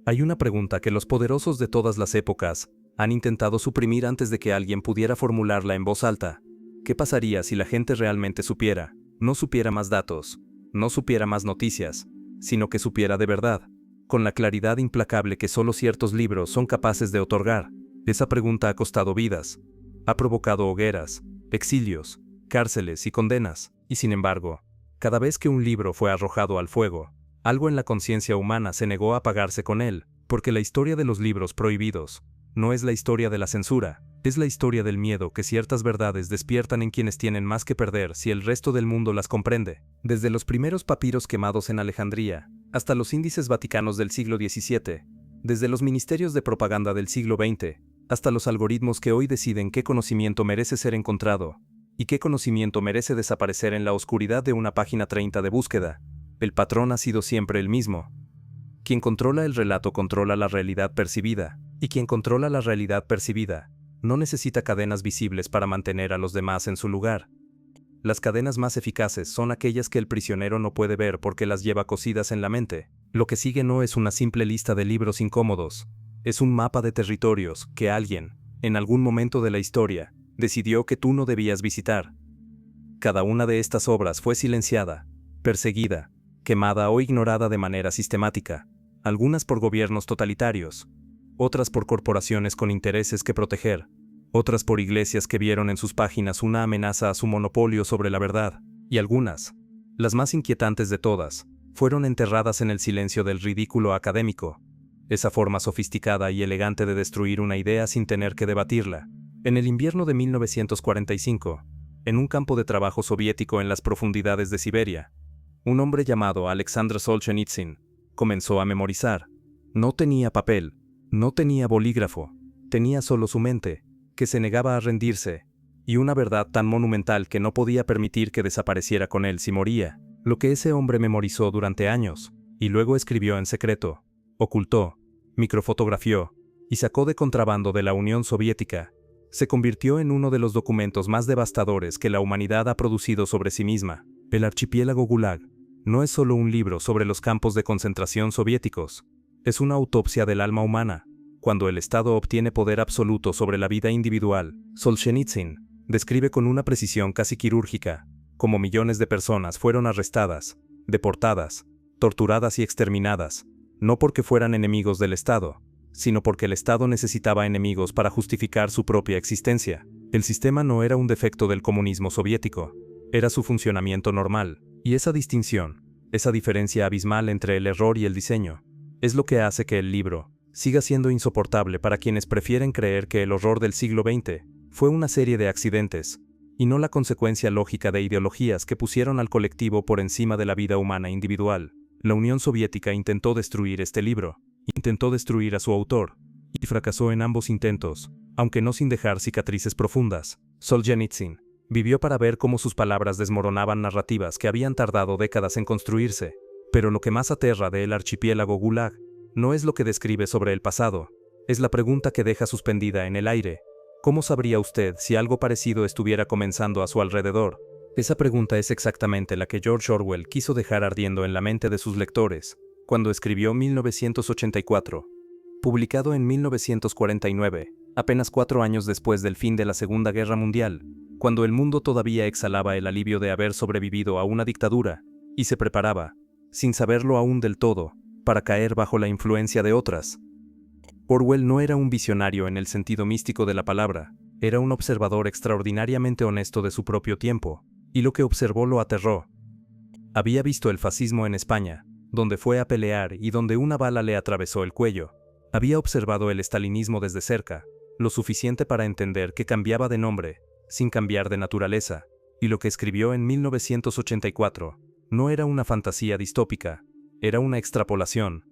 Hay una pregunta que los poderosos de todas las épocas han intentado suprimir antes de que alguien pudiera formularla en voz alta. ¿Qué pasaría si la gente realmente supiera? No supiera más datos, no supiera más noticias, sino que supiera de verdad, con la claridad implacable que solo ciertos libros son capaces de otorgar. Esa pregunta ha costado vidas, ha provocado hogueras, exilios, cárceles y condenas, y sin embargo, cada vez que un libro fue arrojado al fuego, algo en la conciencia humana se negó a apagarse con él, porque la historia de los libros prohibidos no es la historia de la censura, es la historia del miedo que ciertas verdades despiertan en quienes tienen más que perder si el resto del mundo las comprende. Desde los primeros papiros quemados en Alejandría, hasta los índices vaticanos del siglo XVII, desde los ministerios de propaganda del siglo XX, hasta los algoritmos que hoy deciden qué conocimiento merece ser encontrado y qué conocimiento merece desaparecer en la oscuridad de una página 30 de búsqueda, el patrón ha sido siempre el mismo. Quien controla el relato controla la realidad percibida, y quien controla la realidad percibida no necesita cadenas visibles para mantener a los demás en su lugar. Las cadenas más eficaces son aquellas que el prisionero no puede ver porque las lleva cosidas en la mente. Lo que sigue no es una simple lista de libros incómodos, es un mapa de territorios que alguien, en algún momento de la historia, decidió que tú no debías visitar. Cada una de estas obras fue silenciada, perseguida, quemada o ignorada de manera sistemática, algunas por gobiernos totalitarios, otras por corporaciones con intereses que proteger, otras por iglesias que vieron en sus páginas una amenaza a su monopolio sobre la verdad, y algunas, las más inquietantes de todas, fueron enterradas en el silencio del ridículo académico, esa forma sofisticada y elegante de destruir una idea sin tener que debatirla. En el invierno de 1945, en un campo de trabajo soviético en las profundidades de Siberia, un hombre llamado Alexander Solzhenitsyn comenzó a memorizar. No tenía papel, no tenía bolígrafo, tenía solo su mente, que se negaba a rendirse, y una verdad tan monumental que no podía permitir que desapareciera con él si moría. Lo que ese hombre memorizó durante años, y luego escribió en secreto, ocultó, microfotografió, y sacó de contrabando de la Unión Soviética, se convirtió en uno de los documentos más devastadores que la humanidad ha producido sobre sí misma. El archipiélago Gulag no es solo un libro sobre los campos de concentración soviéticos, es una autopsia del alma humana, cuando el Estado obtiene poder absoluto sobre la vida individual. Solzhenitsyn describe con una precisión casi quirúrgica cómo millones de personas fueron arrestadas, deportadas, torturadas y exterminadas, no porque fueran enemigos del Estado, sino porque el Estado necesitaba enemigos para justificar su propia existencia. El sistema no era un defecto del comunismo soviético, era su funcionamiento normal, y esa distinción, esa diferencia abismal entre el error y el diseño, es lo que hace que el libro siga siendo insoportable para quienes prefieren creer que el horror del siglo XX fue una serie de accidentes, y no la consecuencia lógica de ideologías que pusieron al colectivo por encima de la vida humana individual. La Unión Soviética intentó destruir este libro, intentó destruir a su autor, y fracasó en ambos intentos, aunque no sin dejar cicatrices profundas. Solzhenitsyn vivió para ver cómo sus palabras desmoronaban narrativas que habían tardado décadas en construirse. Pero lo que más aterra del archipiélago Gulag no es lo que describe sobre el pasado, es la pregunta que deja suspendida en el aire. ¿Cómo sabría usted si algo parecido estuviera comenzando a su alrededor? Esa pregunta es exactamente la que George Orwell quiso dejar ardiendo en la mente de sus lectores, cuando escribió 1984. Publicado en 1949, apenas 4 años después del fin de la Segunda Guerra Mundial, cuando el mundo todavía exhalaba el alivio de haber sobrevivido a una dictadura, y se preparaba, sin saberlo aún del todo, para caer bajo la influencia de otras. Orwell no era un visionario en el sentido místico de la palabra, era un observador extraordinariamente honesto de su propio tiempo, y lo que observó lo aterró. Había visto el fascismo en España, donde fue a pelear y donde una bala le atravesó el cuello. Había observado el estalinismo desde cerca, lo suficiente para entender que cambiaba de nombre, sin cambiar de naturaleza, y lo que escribió en 1984 no era una fantasía distópica, era una extrapolación,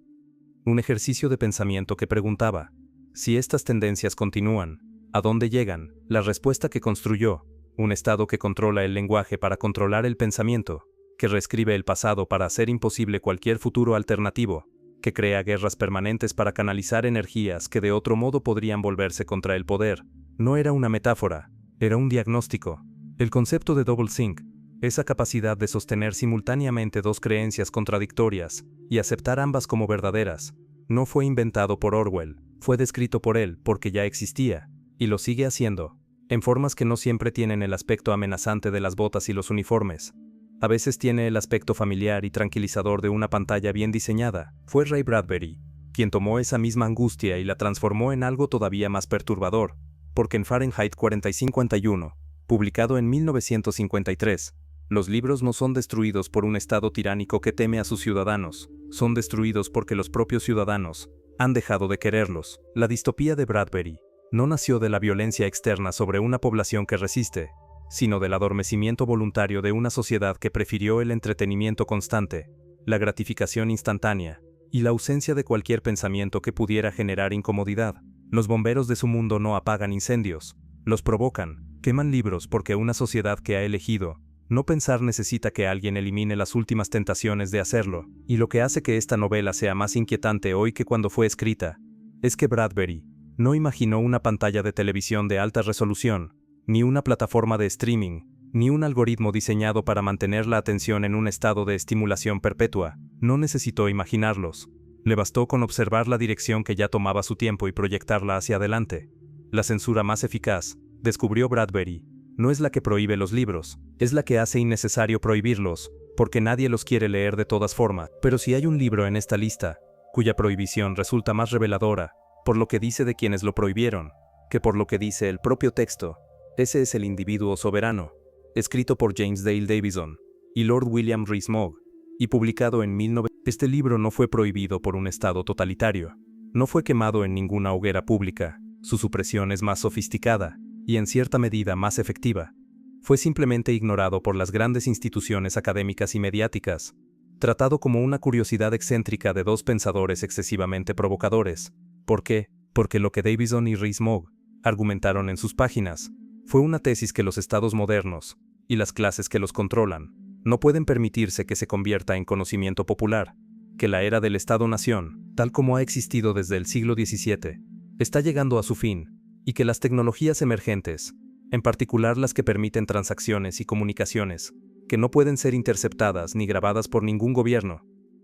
un ejercicio de pensamiento que preguntaba, si estas tendencias continúan, ¿a dónde llegan? La respuesta que construyó, un Estado que controla el lenguaje para controlar el pensamiento, que reescribe el pasado para hacer imposible cualquier futuro alternativo, que crea guerras permanentes para canalizar energías que de otro modo podrían volverse contra el poder. No era una metáfora, era un diagnóstico. El concepto de doublethink, esa capacidad de sostener simultáneamente dos creencias contradictorias y aceptar ambas como verdaderas, no fue inventado por Orwell, fue descrito por él porque ya existía, y lo sigue haciendo, en formas que no siempre tienen el aspecto amenazante de las botas y los uniformes. A veces tiene el aspecto familiar y tranquilizador de una pantalla bien diseñada. Fue Ray Bradbury quien tomó esa misma angustia y la transformó en algo todavía más perturbador, porque en Fahrenheit 451, publicado en 1953, los libros no son destruidos por un Estado tiránico que teme a sus ciudadanos, son destruidos porque los propios ciudadanos han dejado de quererlos. La distopía de Bradbury no nació de la violencia externa sobre una población que resiste, sino del adormecimiento voluntario de una sociedad que prefirió el entretenimiento constante, la gratificación instantánea, y la ausencia de cualquier pensamiento que pudiera generar incomodidad. Los bomberos de su mundo no apagan incendios, los provocan, queman libros porque una sociedad que ha elegido no pensar necesita que alguien elimine las últimas tentaciones de hacerlo, y lo que hace que esta novela sea más inquietante hoy que cuando fue escrita, es que Bradbury no imaginó una pantalla de televisión de alta resolución, ni una plataforma de streaming, ni un algoritmo diseñado para mantener la atención en un estado de estimulación perpetua. No necesitó imaginarlos. Le bastó con observar la dirección que ya tomaba su tiempo y proyectarla hacia adelante. La censura más eficaz, descubrió Bradbury, no es la que prohíbe los libros, es la que hace innecesario prohibirlos, porque nadie los quiere leer de todas formas. Pero si hay un libro en esta lista, cuya prohibición resulta más reveladora, por lo que dice de quienes lo prohibieron, que por lo que dice el propio texto, ese es El individuo soberano, escrito por James Dale Davison y Lord William Rees-Mogg, y publicado en 1900. Este libro no fue prohibido por un estado totalitario, no fue quemado en ninguna hoguera pública, su supresión es más sofisticada, y en cierta medida más efectiva. Fue simplemente ignorado por las grandes instituciones académicas y mediáticas, tratado como una curiosidad excéntrica de dos pensadores excesivamente provocadores. ¿Por qué? Porque lo que Davison y Rees-Mogg argumentaron en sus páginas fue una tesis que los estados modernos, y las clases que los controlan, no pueden permitirse que se convierta en conocimiento popular, que la era del Estado-nación, tal como ha existido desde el siglo XVII, está llegando a su fin, y que las tecnologías emergentes, en particular las que permiten transacciones y comunicaciones, que no pueden ser interceptadas ni grabadas por ningún gobierno,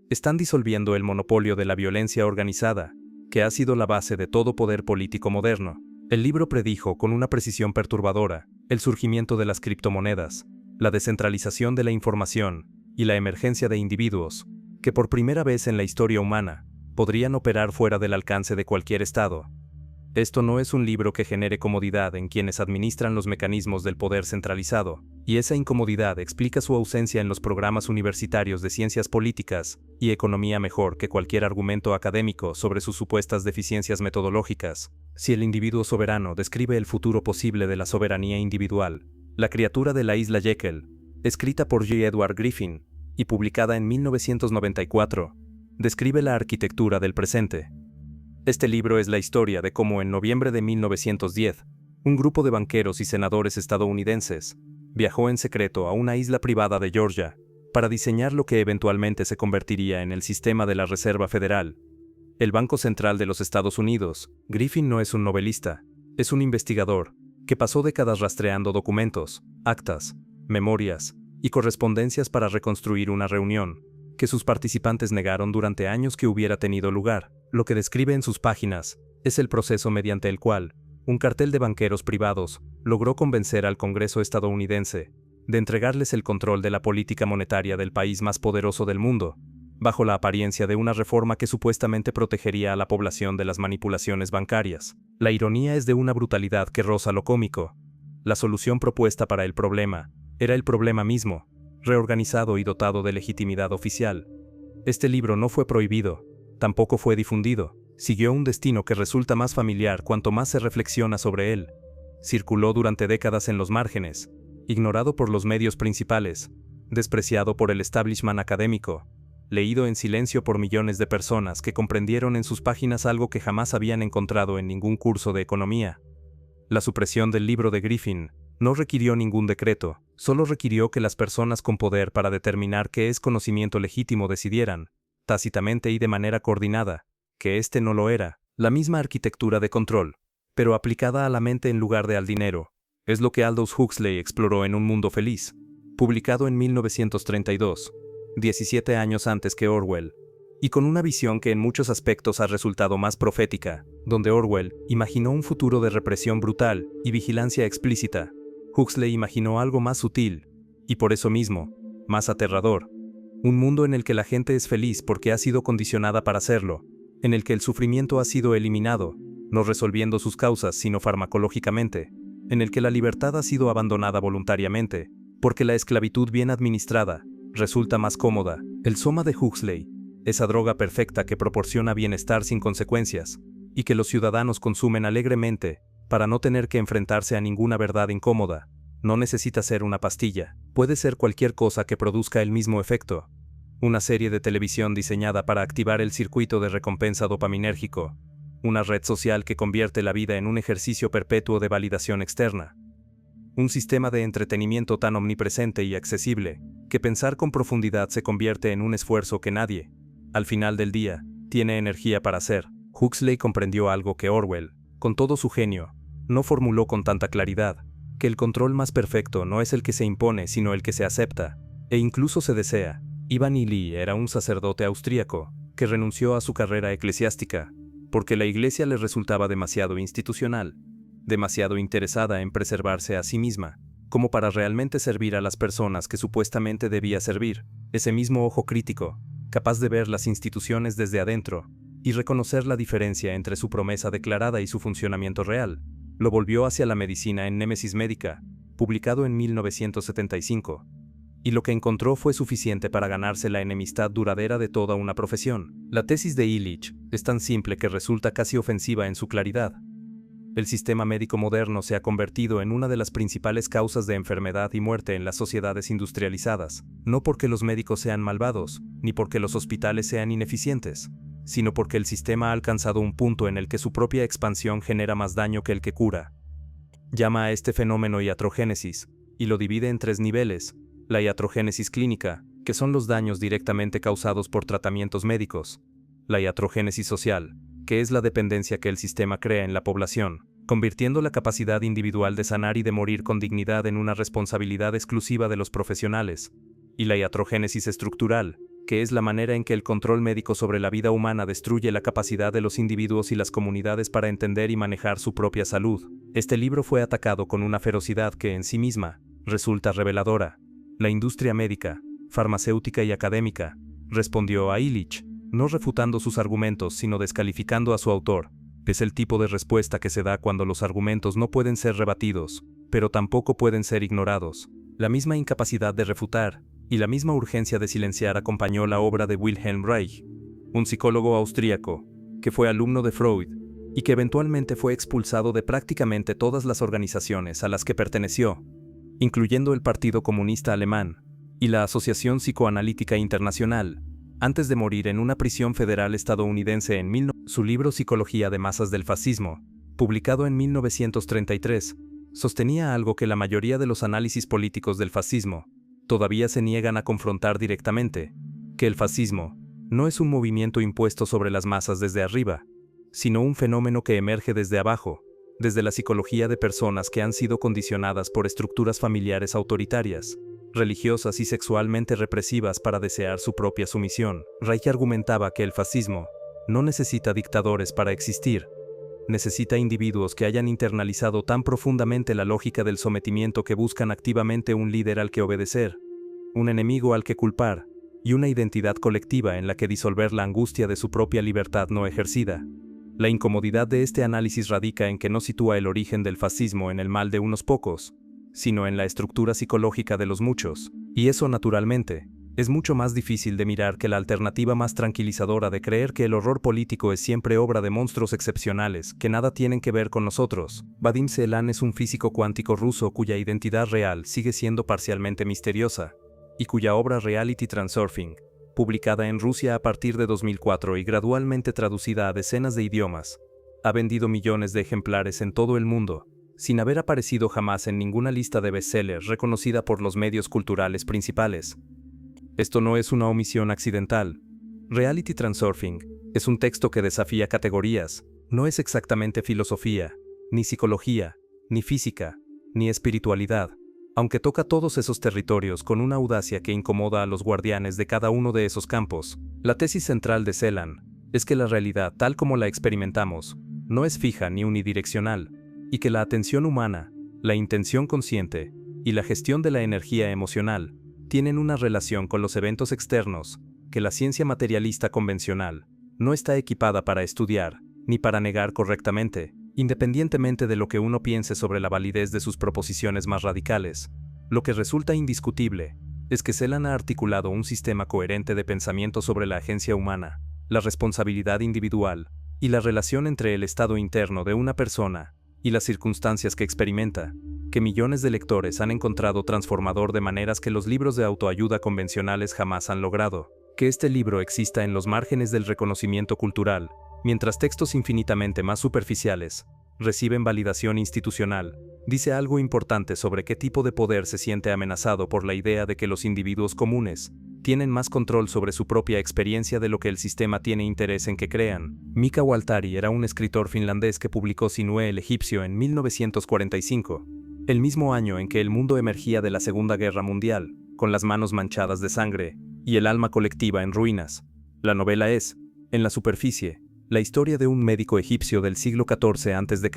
están disolviendo el monopolio de la violencia organizada, que ha sido la base de todo poder político moderno. El libro predijo con una precisión perturbadora el surgimiento de las criptomonedas, la descentralización de la información y la emergencia de individuos que por primera vez en la historia humana podrían operar fuera del alcance de cualquier estado. Esto no es un libro que genere comodidad en quienes administran los mecanismos del poder centralizado, y esa incomodidad explica su ausencia en los programas universitarios de ciencias políticas y economía mejor que cualquier argumento académico sobre sus supuestas deficiencias metodológicas. Si El individuo soberano describe el futuro posible de la soberanía individual, La criatura de la isla Jekyll, escrita por J. Edward Griffin y publicada en 1994, describe la arquitectura del presente. Este libro es la historia de cómo en noviembre de 1910, un grupo de banqueros y senadores estadounidenses viajó en secreto a una isla privada de Georgia para diseñar lo que eventualmente se convertiría en el sistema de la Reserva Federal, el Banco Central de los Estados Unidos. Griffin no es un novelista, es un investigador que pasó décadas rastreando documentos, actas, memorias y correspondencias para reconstruir una reunión que sus participantes negaron durante años que hubiera tenido lugar. Lo que describe en sus páginas es el proceso mediante el cual un cartel de banqueros privados logró convencer al Congreso estadounidense de entregarles el control de la política monetaria del país más poderoso del mundo, bajo la apariencia de una reforma que supuestamente protegería a la población de las manipulaciones bancarias. La ironía es de una brutalidad que roza lo cómico. La solución propuesta para el problema era el problema mismo, reorganizado y dotado de legitimidad oficial. Este libro no fue prohibido, tampoco fue difundido, siguió un destino que resulta más familiar cuanto más se reflexiona sobre él. Circuló durante décadas en los márgenes, ignorado por los medios principales, despreciado por el establishment académico, leído en silencio por millones de personas que comprendieron en sus páginas algo que jamás habían encontrado en ningún curso de economía. La supresión del libro de Griffin no requirió ningún decreto, solo requirió que las personas con poder para determinar qué es conocimiento legítimo decidieran, tácitamente y de manera coordinada, que este no lo era. La misma arquitectura de control, pero aplicada a la mente en lugar de al dinero, es lo que Aldous Huxley exploró en Un mundo feliz, publicado en 1932, 17 años antes que Orwell, y con una visión que en muchos aspectos ha resultado más profética, donde Orwell imaginó un futuro de represión brutal y vigilancia explícita, Huxley imaginó algo más sutil, y por eso mismo, más aterrador. Un mundo en el que la gente es feliz porque ha sido condicionada para serlo, en el que el sufrimiento ha sido eliminado, no resolviendo sus causas sino farmacológicamente, en el que la libertad ha sido abandonada voluntariamente, porque la esclavitud bien administrada resulta más cómoda. El soma de Huxley, esa droga perfecta que proporciona bienestar sin consecuencias, y que los ciudadanos consumen alegremente, para no tener que enfrentarse a ninguna verdad incómoda, no necesita ser una pastilla, puede ser cualquier cosa que produzca el mismo efecto. Una serie de televisión diseñada para activar el circuito de recompensa dopaminérgico, una red social que convierte la vida en un ejercicio perpetuo de validación externa. Un sistema de entretenimiento tan omnipresente y accesible, que pensar con profundidad se convierte en un esfuerzo que nadie, al final del día, tiene energía para hacer. Huxley comprendió algo que Orwell, con todo su genio, no formuló con tanta claridad, que el control más perfecto no es el que se impone sino el que se acepta, e incluso se desea. Ivan Illy era un sacerdote austríaco, que renunció a su carrera eclesiástica, porque la iglesia le resultaba demasiado institucional, demasiado interesada en preservarse a sí misma, como para realmente servir a las personas que supuestamente debía servir. Ese mismo ojo crítico, capaz de ver las instituciones desde adentro, y reconocer la diferencia entre su promesa declarada y su funcionamiento real, lo volvió hacia la medicina en Némesis Médica, publicado en 1975. Y lo que encontró fue suficiente para ganarse la enemistad duradera de toda una profesión. La tesis de Illich es tan simple que resulta casi ofensiva en su claridad. El sistema médico moderno se ha convertido en una de las principales causas de enfermedad y muerte en las sociedades industrializadas, no porque los médicos sean malvados, ni porque los hospitales sean ineficientes, sino porque el sistema ha alcanzado un punto en el que su propia expansión genera más daño que el que cura. Llama a este fenómeno iatrogénesis, y lo divide en 3 niveles: la iatrogénesis clínica, que son los daños directamente causados por tratamientos médicos; la iatrogénesis social, que es la dependencia que el sistema crea en la población, convirtiendo la capacidad individual de sanar y de morir con dignidad en una responsabilidad exclusiva de los profesionales; y la iatrogénesis estructural, que es la manera en que el control médico sobre la vida humana destruye la capacidad de los individuos y las comunidades para entender y manejar su propia salud. Este libro fue atacado con una ferocidad que en sí misma resulta reveladora. La industria médica, farmacéutica y académica respondió a Illich, no refutando sus argumentos sino descalificando a su autor. Es el tipo de respuesta que se da cuando los argumentos no pueden ser rebatidos, pero tampoco pueden ser ignorados. La misma incapacidad de refutar y la misma urgencia de silenciar acompañó la obra de Wilhelm Reich, un psicólogo austríaco, que fue alumno de Freud, y que eventualmente fue expulsado de prácticamente todas las organizaciones a las que perteneció, incluyendo el Partido Comunista Alemán y la Asociación Psicoanalítica Internacional, antes de morir en una prisión federal estadounidense en 1900. Su libro Psicología de masas del fascismo, publicado en 1933, sostenía algo que la mayoría de los análisis políticos del fascismo todavía se niegan a confrontar directamente, que el fascismo no es un movimiento impuesto sobre las masas desde arriba, sino un fenómeno que emerge desde abajo, desde la psicología de personas que han sido condicionadas por estructuras familiares autoritarias, religiosas y sexualmente represivas para desear su propia sumisión. Reich argumentaba que el fascismo no necesita dictadores para existir, necesita individuos que hayan internalizado tan profundamente la lógica del sometimiento que buscan activamente un líder al que obedecer, un enemigo al que culpar, y una identidad colectiva en la que disolver la angustia de su propia libertad no ejercida. La incomodidad de este análisis radica en que no sitúa el origen del fascismo en el mal de unos pocos, sino en la estructura psicológica de los muchos, y eso naturalmente es mucho más difícil de mirar que la alternativa más tranquilizadora de creer que el horror político es siempre obra de monstruos excepcionales que nada tienen que ver con nosotros. Vadim Zelan es un físico cuántico ruso cuya identidad real sigue siendo parcialmente misteriosa, y cuya obra Reality Transurfing, publicada en Rusia a partir de 2004 y gradualmente traducida a decenas de idiomas, ha vendido millones de ejemplares en todo el mundo, sin haber aparecido jamás en ninguna lista de bestsellers reconocida por los medios culturales principales. Esto no es una omisión accidental. Reality Transurfing es un texto que desafía categorías, no es exactamente filosofía, ni psicología, ni física, ni espiritualidad, aunque toca todos esos territorios con una audacia que incomoda a los guardianes de cada uno de esos campos. La tesis central de Celan es que la realidad tal como la experimentamos no es fija ni unidireccional, y que la atención humana, la intención consciente y la gestión de la energía emocional tienen una relación con los eventos externos que la ciencia materialista convencional no está equipada para estudiar ni para negar correctamente, independientemente de lo que uno piense sobre la validez de sus proposiciones más radicales. Lo que resulta indiscutible es que Celan ha articulado un sistema coherente de pensamiento sobre la agencia humana, la responsabilidad individual y la relación entre el estado interno de una persona y las circunstancias que experimenta, que millones de lectores han encontrado transformador de maneras que los libros de autoayuda convencionales jamás han logrado. Que este libro exista en los márgenes del reconocimiento cultural, mientras textos infinitamente más superficiales reciben validación institucional, dice algo importante sobre qué tipo de poder se siente amenazado por la idea de que los individuos comunes tienen más control sobre su propia experiencia de lo que el sistema tiene interés en que crean. Mika Waltari era un escritor finlandés que publicó Sinuhe el egipcio en 1945, el mismo año en que el mundo emergía de la Segunda Guerra Mundial, con las manos manchadas de sangre y el alma colectiva en ruinas. La novela es, en la superficie, la historia de un médico egipcio del siglo XIV a.C.,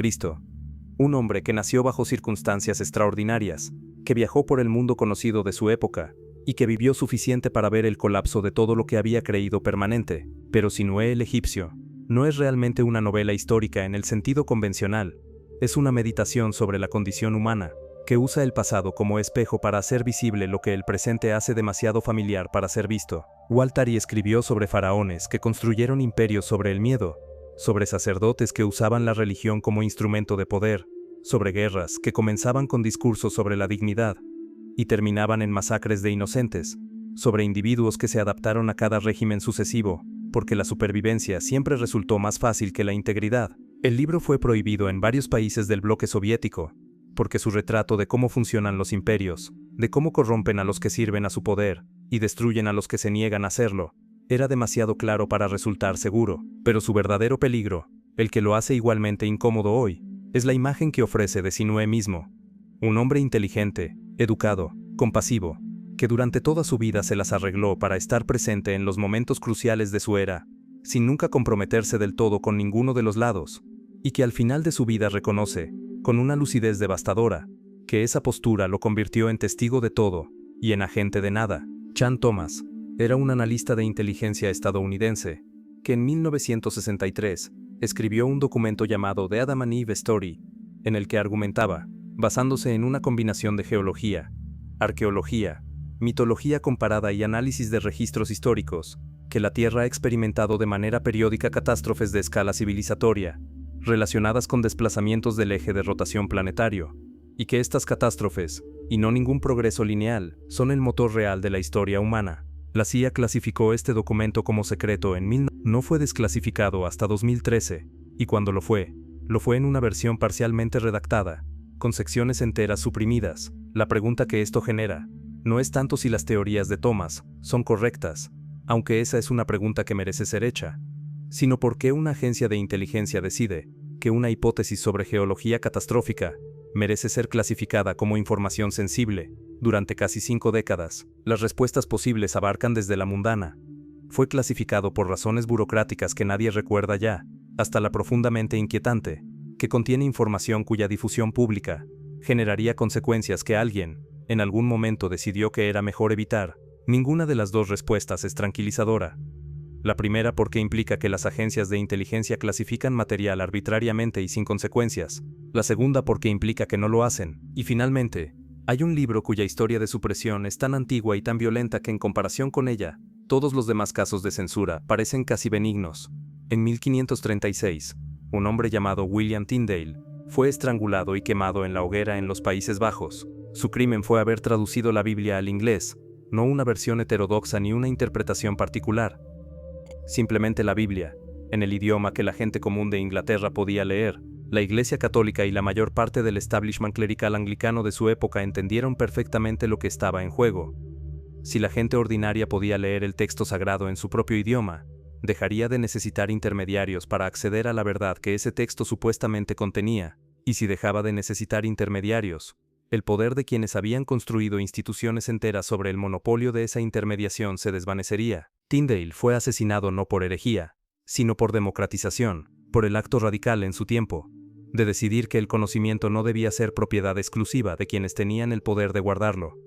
un hombre que nació bajo circunstancias extraordinarias, que viajó por el mundo conocido de su época, y que vivió suficiente para ver el colapso de todo lo que había creído permanente. Pero Sinuhe el egipcio no es realmente una novela histórica en el sentido convencional, es una meditación sobre la condición humana, que usa el pasado como espejo para hacer visible lo que el presente hace demasiado familiar para ser visto. Waltari escribió sobre faraones que construyeron imperios sobre el miedo, sobre sacerdotes que usaban la religión como instrumento de poder, sobre guerras que comenzaban con discursos sobre la dignidad y terminaban en masacres de inocentes, sobre individuos que se adaptaron a cada régimen sucesivo, porque la supervivencia siempre resultó más fácil que la integridad. El libro fue prohibido en varios países del bloque soviético, porque su retrato de cómo funcionan los imperios, de cómo corrompen a los que sirven a su poder y destruyen a los que se niegan a hacerlo, era demasiado claro para resultar seguro. Pero su verdadero peligro, el que lo hace igualmente incómodo hoy, es la imagen que ofrece de Sinuhe mismo. Un hombre inteligente, educado, compasivo, que durante toda su vida se las arregló para estar presente en los momentos cruciales de su era, sin nunca comprometerse del todo con ninguno de los lados, y que al final de su vida reconoce, con una lucidez devastadora, que esa postura lo convirtió en testigo de todo y en agente de nada. Chan Thomas era un analista de inteligencia estadounidense que en 1963 escribió un documento llamado The Adam and Eve Story, en el que argumentaba, basándose en una combinación de geología, arqueología, mitología comparada y análisis de registros históricos, que la Tierra ha experimentado de manera periódica catástrofes de escala civilizatoria, relacionadas con desplazamientos del eje de rotación planetario, y que estas catástrofes, y no ningún progreso lineal, son el motor real de la historia humana. La CIA clasificó este documento como secreto en no fue desclasificado hasta 2013, y cuando lo fue en una versión parcialmente redactada, con secciones enteras suprimidas. La pregunta que esto genera no es tanto si las teorías de Thomas son correctas, aunque esa es una pregunta que merece ser hecha, sino por qué una agencia de inteligencia decide que una hipótesis sobre geología catastrófica merece ser clasificada como información sensible. Durante casi 5 décadas, las respuestas posibles abarcan desde la mundana, fue clasificado por razones burocráticas que nadie recuerda ya, hasta la profundamente inquietante, que contiene información cuya difusión pública generaría consecuencias que alguien, en algún momento decidió que era mejor evitar. Ninguna de las dos respuestas es tranquilizadora. La primera porque implica que las agencias de inteligencia clasifican material arbitrariamente y sin consecuencias. La segunda porque implica que no lo hacen. Y finalmente, hay un libro cuya historia de supresión es tan antigua y tan violenta que en comparación con ella, todos los demás casos de censura parecen casi benignos. En 1536, un hombre llamado William Tyndale fue estrangulado y quemado en la hoguera en los Países Bajos. Su crimen fue haber traducido la Biblia al inglés, no una versión heterodoxa ni una interpretación particular. Simplemente la Biblia, en el idioma que la gente común de Inglaterra podía leer. La Iglesia Católica y la mayor parte del establishment clerical anglicano de su época entendieron perfectamente lo que estaba en juego. Si la gente ordinaria podía leer el texto sagrado en su propio idioma, dejaría de necesitar intermediarios para acceder a la verdad que ese texto supuestamente contenía, y si dejaba de necesitar intermediarios, el poder de quienes habían construido instituciones enteras sobre el monopolio de esa intermediación se desvanecería. Tyndale fue asesinado no por herejía, sino por democratización, por el acto radical en su tiempo, de decidir que el conocimiento no debía ser propiedad exclusiva de quienes tenían el poder de guardarlo.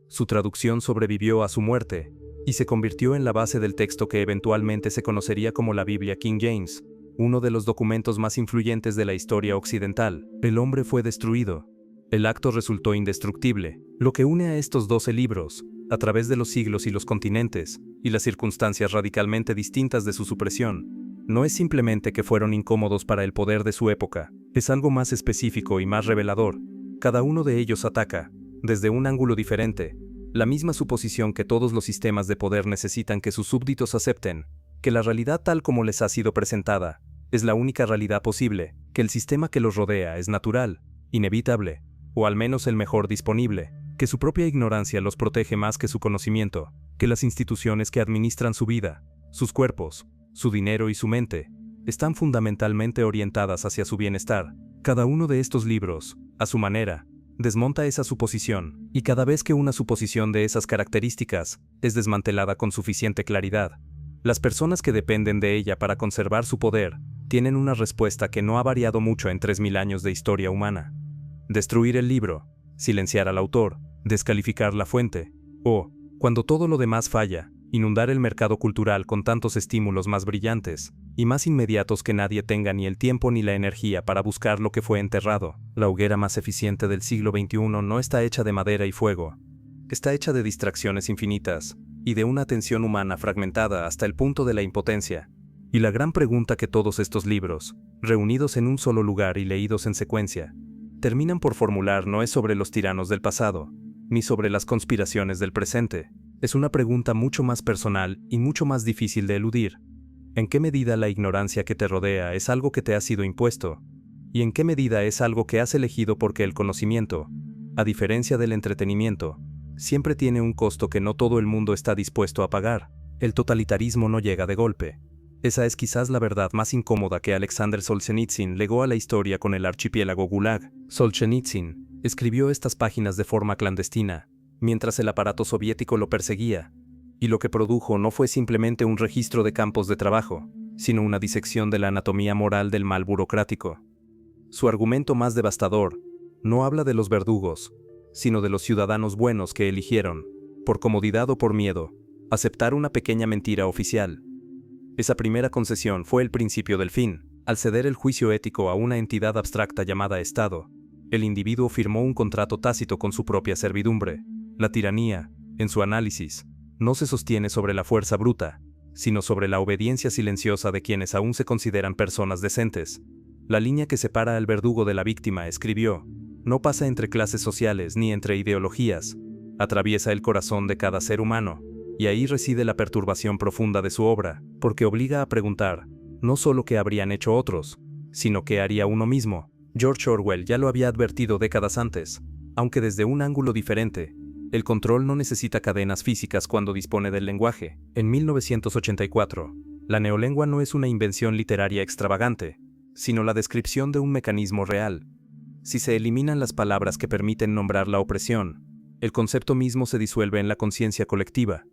Su traducción sobrevivió a su muerte, y se convirtió en la base del texto que eventualmente se conocería como la Biblia King James, uno de los documentos más influyentes de la historia occidental. El hombre fue destruido. El acto resultó indestructible. Lo que une a estos 12 libros, a través de los siglos y los continentes, y las circunstancias radicalmente distintas de su supresión, no es simplemente que fueron incómodos para el poder de su época, es algo más específico y más revelador. Cada uno de ellos ataca, desde un ángulo diferente, la misma suposición que todos los sistemas de poder necesitan que sus súbditos acepten, que la realidad tal como les ha sido presentada, es la única realidad posible, que el sistema que los rodea es natural, inevitable, o al menos el mejor disponible, que su propia ignorancia los protege más que su conocimiento, que las instituciones que administran su vida, sus cuerpos, su dinero y su mente, están fundamentalmente orientadas hacia su bienestar. Cada uno de estos libros, a su manera, desmonta esa suposición, y cada vez que una suposición de esas características es desmantelada con suficiente claridad, las personas que dependen de ella para conservar su poder, tienen una respuesta que no ha variado mucho en 3000 años de historia humana. Destruir el libro, silenciar al autor, descalificar la fuente, o, cuando todo lo demás falla, inundar el mercado cultural con tantos estímulos más brillantes y más inmediatos que nadie tenga ni el tiempo ni la energía para buscar lo que fue enterrado. La hoguera más eficiente del siglo XXI no está hecha de madera y fuego. Está hecha de distracciones infinitas y de una atención humana fragmentada hasta el punto de la impotencia. Y la gran pregunta que todos estos libros, reunidos en un solo lugar y leídos en secuencia, terminan por formular no es sobre los tiranos del pasado, ni sobre las conspiraciones del presente. Es una pregunta mucho más personal y mucho más difícil de eludir. ¿En qué medida la ignorancia que te rodea es algo que te ha sido impuesto? ¿Y en qué medida es algo que has elegido porque el conocimiento, a diferencia del entretenimiento, siempre tiene un costo que no todo el mundo está dispuesto a pagar? El totalitarismo no llega de golpe. Esa es quizás la verdad más incómoda que Alexander Solzhenitsyn legó a la historia con el archipiélago Gulag. Solzhenitsyn escribió estas páginas de forma clandestina, mientras el aparato soviético lo perseguía, y lo que produjo no fue simplemente un registro de campos de trabajo, sino una disección de la anatomía moral del mal burocrático. Su argumento más devastador no habla de los verdugos, sino de los ciudadanos buenos que eligieron, por comodidad o por miedo, aceptar una pequeña mentira oficial. Esa primera concesión fue el principio del fin. Al ceder el juicio ético a una entidad abstracta llamada Estado, el individuo firmó un contrato tácito con su propia servidumbre. La tiranía, en su análisis, no se sostiene sobre la fuerza bruta, sino sobre la obediencia silenciosa de quienes aún se consideran personas decentes. La línea que separa al verdugo de la víctima, escribió, no pasa entre clases sociales ni entre ideologías, atraviesa el corazón de cada ser humano, y ahí reside la perturbación profunda de su obra, porque obliga a preguntar, no solo qué habrían hecho otros, sino qué haría uno mismo. George Orwell ya lo había advertido décadas antes, aunque desde un ángulo diferente. El control no necesita cadenas físicas cuando dispone del lenguaje. En 1984, la neolengua no es una invención literaria extravagante, sino la descripción de un mecanismo real. Si se eliminan las palabras que permiten nombrar la opresión, el concepto mismo se disuelve en la conciencia colectiva.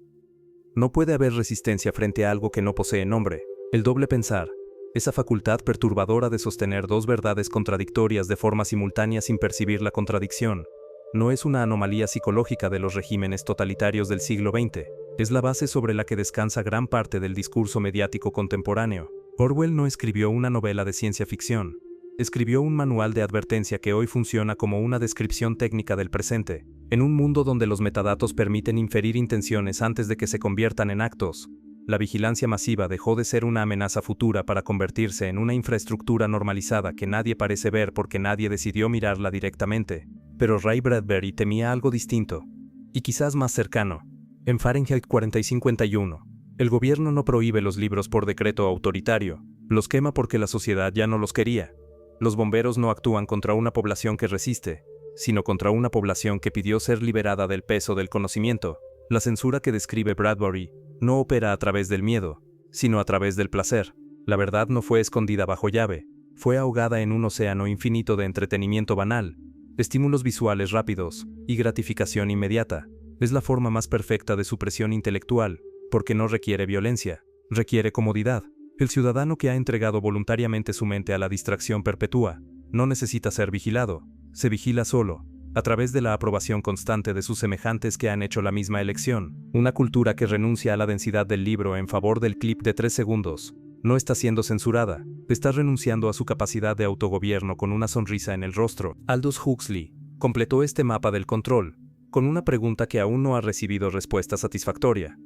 No puede haber resistencia frente a algo que no posee nombre. El doble pensar, esa facultad perturbadora de sostener dos verdades contradictorias de forma simultánea sin percibir la contradicción, no es una anomalía psicológica de los regímenes totalitarios del siglo XX, es la base sobre la que descansa gran parte del discurso mediático contemporáneo. Orwell no escribió una novela de ciencia ficción, escribió un manual de advertencia que hoy funciona como una descripción técnica del presente. En un mundo donde los metadatos permiten inferir intenciones antes de que se conviertan en actos, la vigilancia masiva dejó de ser una amenaza futura para convertirse en una infraestructura normalizada que nadie parece ver porque nadie decidió mirarla directamente. Pero Ray Bradbury temía algo distinto, y quizás más cercano. En Fahrenheit 4051, el gobierno no prohíbe los libros por decreto autoritario, los quema porque la sociedad ya no los quería. Los bomberos no actúan contra una población que resiste, sino contra una población que pidió ser liberada del peso del conocimiento. La censura que describe Bradbury no opera a través del miedo, sino a través del placer. La verdad no fue escondida bajo llave, fue ahogada en un océano infinito de entretenimiento banal, estímulos visuales rápidos y gratificación inmediata. Es la forma más perfecta de supresión intelectual, porque no requiere violencia, requiere comodidad. El ciudadano que ha entregado voluntariamente su mente a la distracción perpetua, no necesita ser vigilado, se vigila solo, a través de la aprobación constante de sus semejantes que han hecho la misma elección. Una cultura que renuncia a la densidad del libro en favor del clip de 3 segundos, no está siendo censurada, está renunciando a su capacidad de autogobierno con una sonrisa en el rostro. Aldous Huxley completó este mapa del control, con una pregunta que aún no ha recibido respuesta satisfactoria.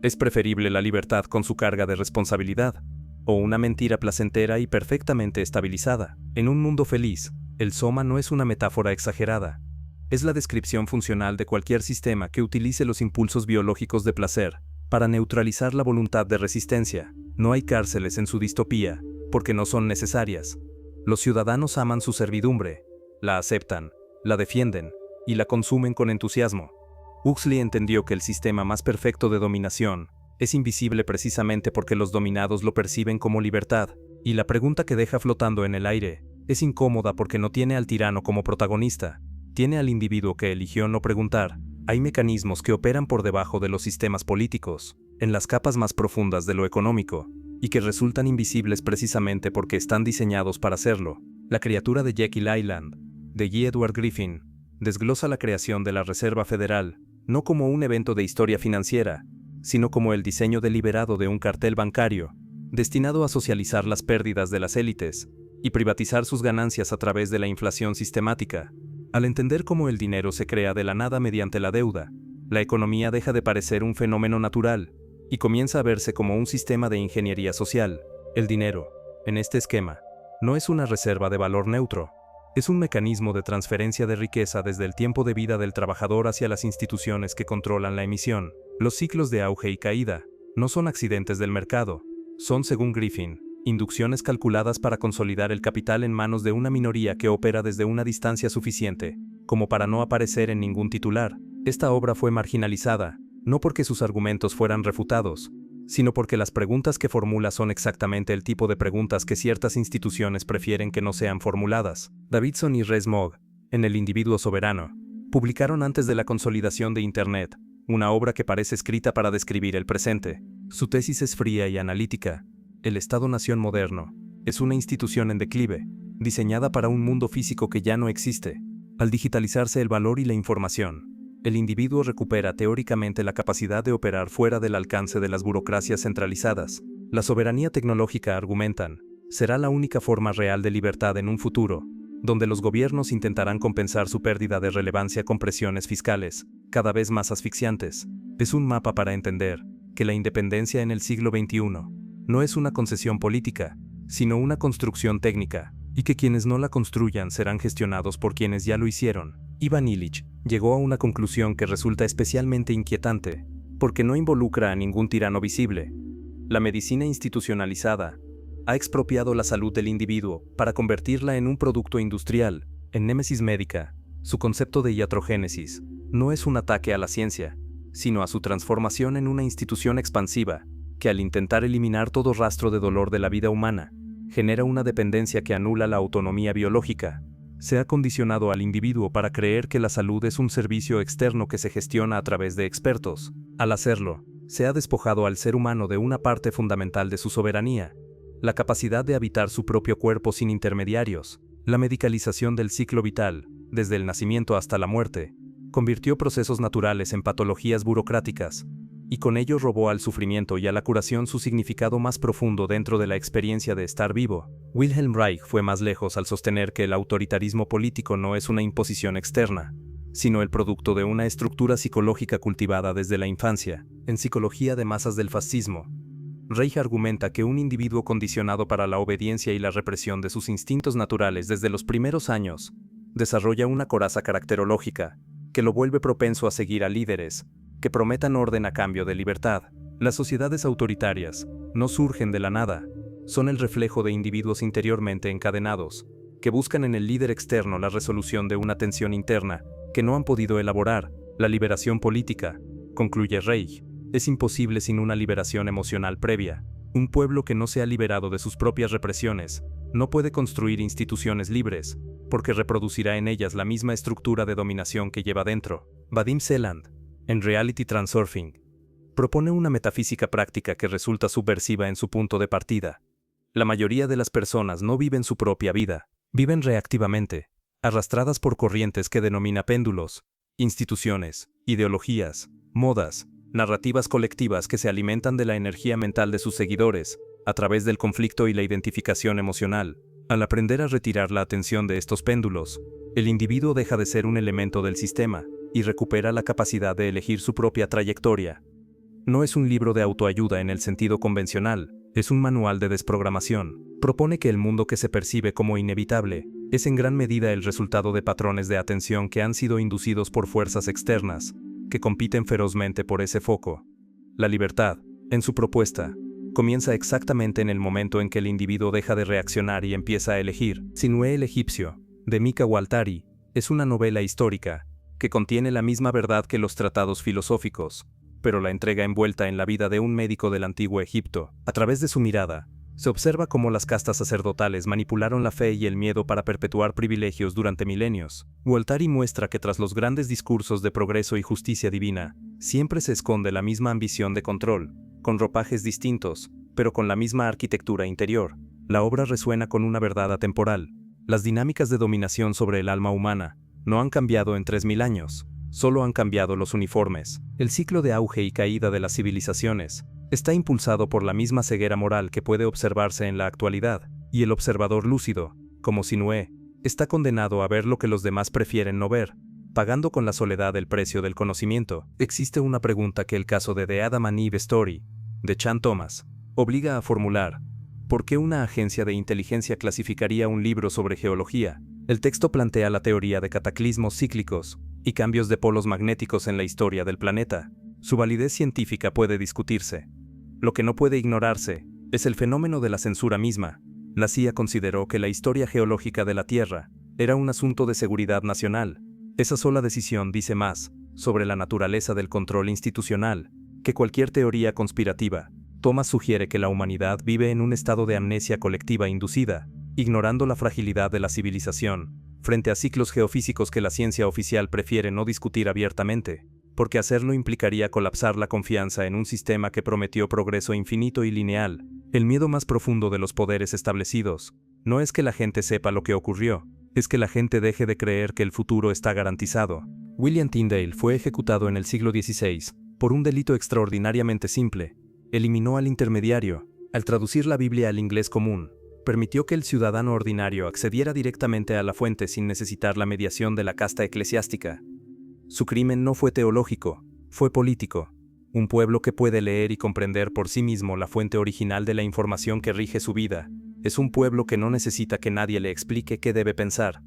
¿Es preferible la libertad con su carga de responsabilidad, o una mentira placentera y perfectamente estabilizada? En un mundo feliz, el soma no es una metáfora exagerada. Es la descripción funcional de cualquier sistema que utilice los impulsos biológicos de placer para neutralizar la voluntad de resistencia. No hay cárceles en su distopía, porque no son necesarias. Los ciudadanos aman su servidumbre, la aceptan, la defienden y la consumen con entusiasmo. Huxley entendió que el sistema más perfecto de dominación es invisible precisamente porque los dominados lo perciben como libertad, y la pregunta que deja flotando en el aire es incómoda porque no tiene al tirano como protagonista, tiene al individuo que eligió no preguntar. Hay mecanismos que operan por debajo de los sistemas políticos, en las capas más profundas de lo económico, y que resultan invisibles precisamente porque están diseñados para hacerlo. La criatura de Jekyll Island, de G. Edward Griffin, desglosa la creación de la Reserva Federal, no como un evento de historia financiera, sino como el diseño deliberado de un cartel bancario, destinado a socializar las pérdidas de las élites y privatizar sus ganancias a través de la inflación sistemática. Al entender cómo el dinero se crea de la nada mediante la deuda, la economía deja de parecer un fenómeno natural y comienza a verse como un sistema de ingeniería social. El dinero, en este esquema, no es una reserva de valor neutro, es un mecanismo de transferencia de riqueza desde el tiempo de vida del trabajador hacia las instituciones que controlan la emisión. Los ciclos de auge y caída no son accidentes del mercado, son, según Griffin, inducciones calculadas para consolidar el capital en manos de una minoría que opera desde una distancia suficiente como para no aparecer en ningún titular. Esta obra fue marginalizada, no porque sus argumentos fueran refutados, sino porque las preguntas que formula son exactamente el tipo de preguntas que ciertas instituciones prefieren que no sean formuladas. Davidson y Rees-Mogg, en El individuo soberano, publicaron antes de la consolidación de Internet, una obra que parece escrita para describir el presente. Su tesis es fría y analítica. El Estado-nación moderno es una institución en declive, diseñada para un mundo físico que ya no existe. Al digitalizarse el valor y la información, el individuo recupera teóricamente la capacidad de operar fuera del alcance de las burocracias centralizadas. La soberanía tecnológica, argumentan, será la única forma real de libertad en un futuro, donde los gobiernos intentarán compensar su pérdida de relevancia con presiones fiscales, cada vez más asfixiantes. Es un mapa para entender que la independencia en el siglo XXI no es una concesión política, sino una construcción técnica, y que quienes no la construyan serán gestionados por quienes ya lo hicieron. Ivan Illich llegó a una conclusión que resulta especialmente inquietante, porque no involucra a ningún tirano visible. La medicina institucionalizada ha expropiado la salud del individuo para convertirla en un producto industrial. En Némesis Médica, su concepto de iatrogénesis no es un ataque a la ciencia, sino a su transformación en una institución expansiva, que al intentar eliminar todo rastro de dolor de la vida humana, genera una dependencia que anula la autonomía biológica. Se ha condicionado al individuo para creer que la salud es un servicio externo que se gestiona a través de expertos. Al hacerlo, se ha despojado al ser humano de una parte fundamental de su soberanía, la capacidad de habitar su propio cuerpo sin intermediarios. La medicalización del ciclo vital, desde el nacimiento hasta la muerte, convirtió procesos naturales en patologías burocráticas, y con ello robó al sufrimiento y a la curación su significado más profundo dentro de la experiencia de estar vivo. Wilhelm Reich fue más lejos al sostener que el autoritarismo político no es una imposición externa, sino el producto de una estructura psicológica cultivada desde la infancia. En Psicología de masas del fascismo, Reich argumenta que un individuo condicionado para la obediencia y la represión de sus instintos naturales desde los primeros años, desarrolla una coraza caracterológica, que lo vuelve propenso a seguir a líderes que prometan orden a cambio de libertad. Las sociedades autoritarias no surgen de la nada, son el reflejo de individuos interiormente encadenados, que buscan en el líder externo la resolución de una tensión interna que no han podido elaborar. La liberación política, concluye Reich, es imposible sin una liberación emocional previa. Un pueblo que no se ha liberado de sus propias represiones no puede construir instituciones libres, porque reproducirá en ellas la misma estructura de dominación que lleva dentro. Vadim Seland, en Reality Transurfing, Propone una metafísica práctica que resulta subversiva en su punto de partida. La mayoría de las personas no viven su propia vida, viven reactivamente, arrastradas por corrientes que denomina péndulos, instituciones, ideologías, modas, narrativas colectivas que se alimentan de la energía mental de sus seguidores, a través del conflicto y la identificación emocional. Al aprender a retirar la atención de estos péndulos, el individuo deja de ser un elemento del sistema y recupera la capacidad de elegir su propia trayectoria. No es un libro de autoayuda en el sentido convencional, es un manual de desprogramación. Propone que el mundo que se percibe como inevitable es en gran medida el resultado de patrones de atención que han sido inducidos por fuerzas externas, que compiten ferozmente por ese foco. La libertad, en su propuesta, comienza exactamente en el momento en que el individuo deja de reaccionar y empieza a elegir. Sinué el egipcio, de Mika Waltari, es una novela histórica, que contiene la misma verdad que los tratados filosóficos, pero la entrega envuelta en la vida de un médico del antiguo Egipto. A través de su mirada, se observa cómo las castas sacerdotales manipularon la fe y el miedo para perpetuar privilegios durante milenios. Waltari muestra que tras los grandes discursos de progreso y justicia divina, siempre se esconde la misma ambición de control, con ropajes distintos, pero con la misma arquitectura interior. La obra resuena con una verdad atemporal. Las dinámicas de dominación sobre el alma humana no han cambiado en 3000 años, solo han cambiado los uniformes. El ciclo de auge y caída de las civilizaciones está impulsado por la misma ceguera moral que puede observarse en la actualidad, y el observador lúcido, como Sinué, está condenado a ver lo que los demás prefieren no ver, pagando con la soledad el precio del conocimiento. Existe una pregunta que el caso de The Adam and Eve Story, de Chan Thomas, obliga a formular: ¿por qué una agencia de inteligencia clasificaría un libro sobre geología? El texto plantea la teoría de cataclismos cíclicos y cambios de polos magnéticos en la historia del planeta. Su validez científica puede discutirse. Lo que no puede ignorarse es el fenómeno de la censura misma. La CIA consideró que la historia geológica de la Tierra era un asunto de seguridad nacional. Esa sola decisión dice más sobre la naturaleza del control institucional que cualquier teoría conspirativa. Thomas sugiere que la humanidad vive en un estado de amnesia colectiva inducida, ignorando la fragilidad de la civilización, frente a ciclos geofísicos que la ciencia oficial prefiere no discutir abiertamente, porque hacerlo implicaría colapsar la confianza en un sistema que prometió progreso infinito y lineal. El miedo más profundo de los poderes establecidos no es que la gente sepa lo que ocurrió, es que la gente deje de creer que el futuro está garantizado. William Tyndale fue ejecutado en el siglo XVI por un delito extraordinariamente simple. Eliminó al intermediario. Al traducir la Biblia al inglés común, permitió que el ciudadano ordinario accediera directamente a la fuente sin necesitar la mediación de la casta eclesiástica. Su crimen no fue teológico, fue político. Un pueblo que puede leer y comprender por sí mismo la fuente original de la información que rige su vida, es un pueblo que no necesita que nadie le explique qué debe pensar.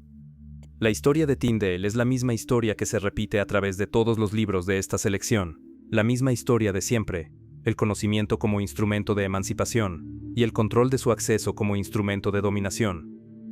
La historia de Tyndale es la misma historia que se repite a través de todos los libros de esta selección, la misma historia de siempre: el conocimiento como instrumento de emancipación, y el control de su acceso como instrumento de dominación.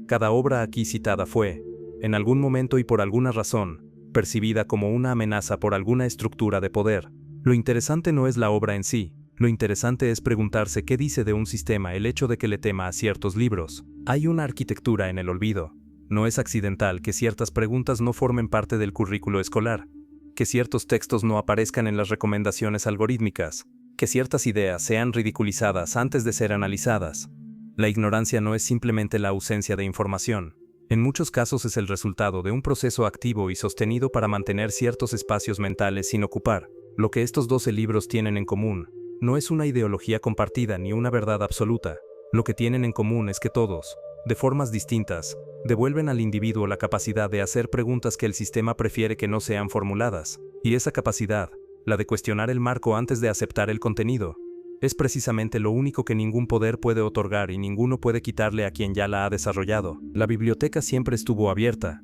Cada obra aquí citada fue, en algún momento y por alguna razón, percibida como una amenaza por alguna estructura de poder. Lo interesante no es la obra en sí, lo interesante es preguntarse qué dice de un sistema el hecho de que le tema a ciertos libros. Hay una arquitectura en el olvido. No es accidental que ciertas preguntas no formen parte del currículo escolar, que ciertos textos no aparezcan en las recomendaciones algorítmicas, que ciertas ideas sean ridiculizadas antes de ser analizadas. La ignorancia no es simplemente la ausencia de información. En muchos casos es el resultado de un proceso activo y sostenido para mantener ciertos espacios mentales sin ocupar. Lo que estos 12 libros tienen en común no es una ideología compartida ni una verdad absoluta. Lo que tienen en común es que todos, de formas distintas, devuelven al individuo la capacidad de hacer preguntas que el sistema prefiere que no sean formuladas, y esa capacidad, la de cuestionar el marco antes de aceptar el contenido, es precisamente lo único que ningún poder puede otorgar y ninguno puede quitarle a quien ya la ha desarrollado. La biblioteca siempre estuvo abierta.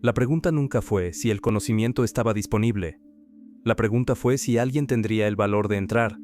La pregunta nunca fue si el conocimiento estaba disponible. La pregunta fue si alguien tendría el valor de entrar.